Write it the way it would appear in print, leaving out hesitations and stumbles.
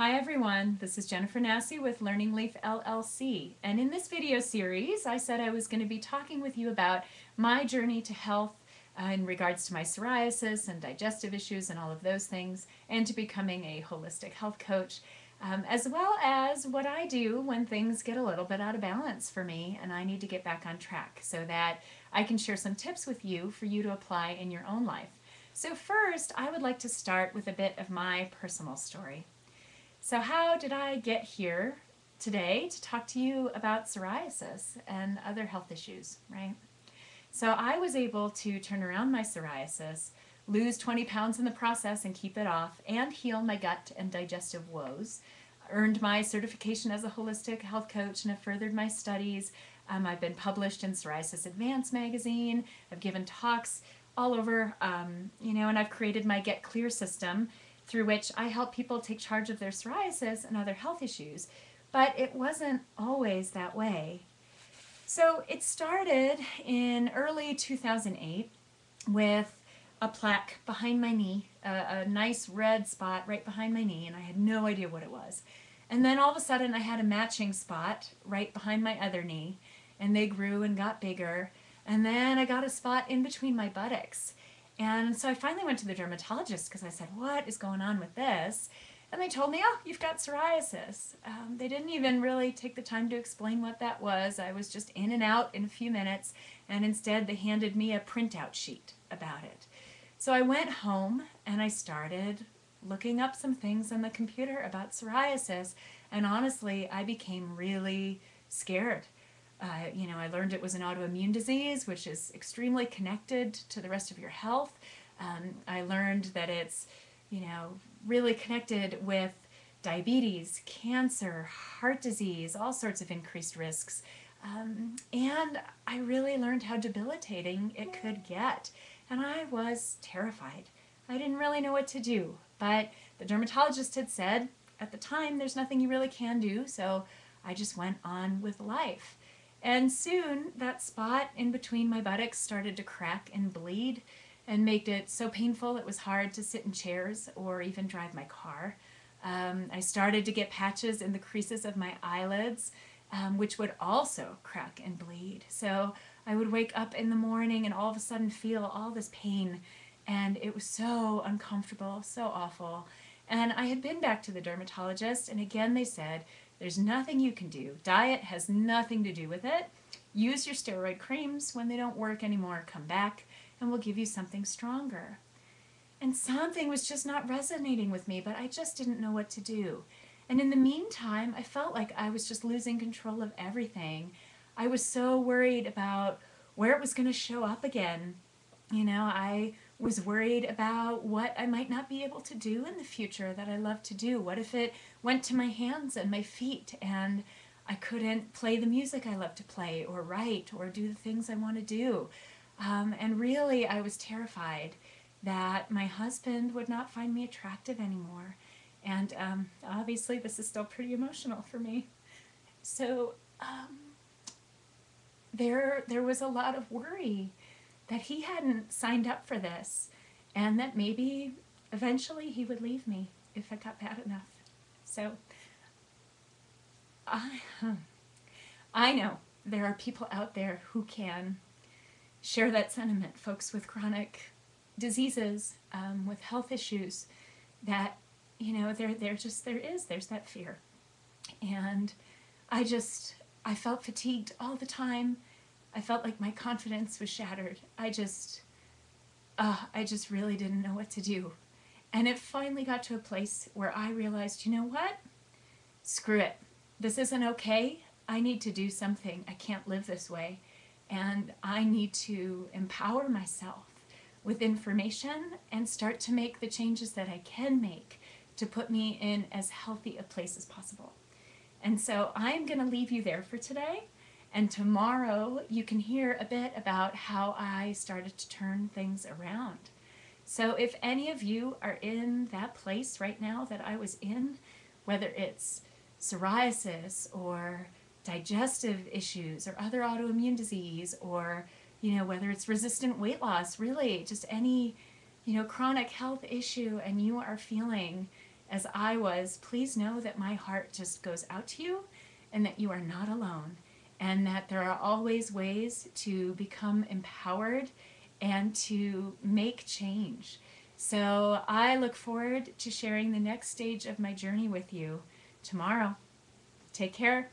Hi everyone, this is Jennifer Nassy with Learning Leaf LLC, and in this video series I said I was going to be talking with you about my journey to health in regards to my psoriasis and digestive issues and all of those things, and to becoming a holistic health coach, as well as what I do when things get a little bit out of balance for me and I need to get back on track so that I can share some tips with you for you to apply in your own life. So first, I would like to start with a bit of my personal story. So how did I get here today to talk to you about psoriasis and other health issues, right? So I was able to turn around my psoriasis, lose 20 pounds in the process and keep it off, and heal my gut and digestive woes. Earned my certification as a holistic health coach and have furthered my studies. I've been published in Psoriasis Advance magazine. I've given talks all over, and I've created my Get Clear system through which I help people take charge of their psoriasis and other health issues. But it wasn't always that way. So it started in early 2008 with a plaque behind my knee, a nice red spot right behind my knee, and I had no idea what it was. And then all of a sudden I had a matching spot right behind my other knee, and they grew and got bigger. And then I got a spot in between my buttocks. And so I finally went to the dermatologist because I said, what is going on with this? And they told me, oh, you've got psoriasis. They didn't even really take the time to explain what that was. I was just in and out in a few minutes, and instead they handed me a printout sheet about it. So I went home and I started looking up some things on the computer about psoriasis, and honestly, I became really scared. I learned it was an autoimmune disease, which is extremely connected to the rest of your health. I learned that it's, really connected with diabetes, cancer, heart disease, all sorts of increased risks. And I really learned how debilitating it could get. And I was terrified. I didn't really know what to do. But the dermatologist had said, at the time, there's nothing you really can do, so I just went on with life. And soon, that spot in between my buttocks started to crack and bleed and made it so painful it was hard to sit in chairs or even drive my car. I started to get patches in the creases of my eyelids, which would also crack and bleed. So I would wake up in the morning and all of a sudden feel all this pain, and it was so uncomfortable, so awful. And I had been back to the dermatologist, and again they said, there's nothing you can do. Diet has nothing to do with it. Use your steroid creams. When they don't work anymore, come back and we'll give you something stronger. And something was just not resonating with me, but I just didn't know what to do. And in the meantime, I felt like I was just losing control of everything. I was so worried about where it was going to show up again. I was worried about what I might not be able to do in the future that I love to do. What if it went to my hands and my feet and I couldn't play the music I love to play or write or do the things I want to do? And really, I was terrified that my husband would not find me attractive anymore. And obviously, this is still pretty emotional for me. So there was a lot of worry that he hadn't signed up for this, and that maybe eventually he would leave me if it got bad enough. So I, I know there are people out there who can share that sentiment, folks with chronic diseases, with health issues, that, there's that fear. And I felt fatigued all the time. I felt like my confidence was shattered. I just really didn't know what to do. And it finally got to a place where I realized, you know what? Screw it. This isn't okay. I need to do something. I can't live this way. And I need to empower myself with information and start to make the changes that I can make to put me in as healthy a place as possible. And so I'm going to leave you there for today. And tomorrow you can hear a bit about how I started to turn things around. So if any of you are in that place right now that I was in, whether it's psoriasis or digestive issues or other autoimmune disease, or whether it's resistant weight loss, really just any chronic health issue, and you are feeling as I was, please know that my heart just goes out to you and that you are not alone and that there are always ways to become empowered and to make change. So I look forward to sharing the next stage of my journey with you tomorrow. Take care.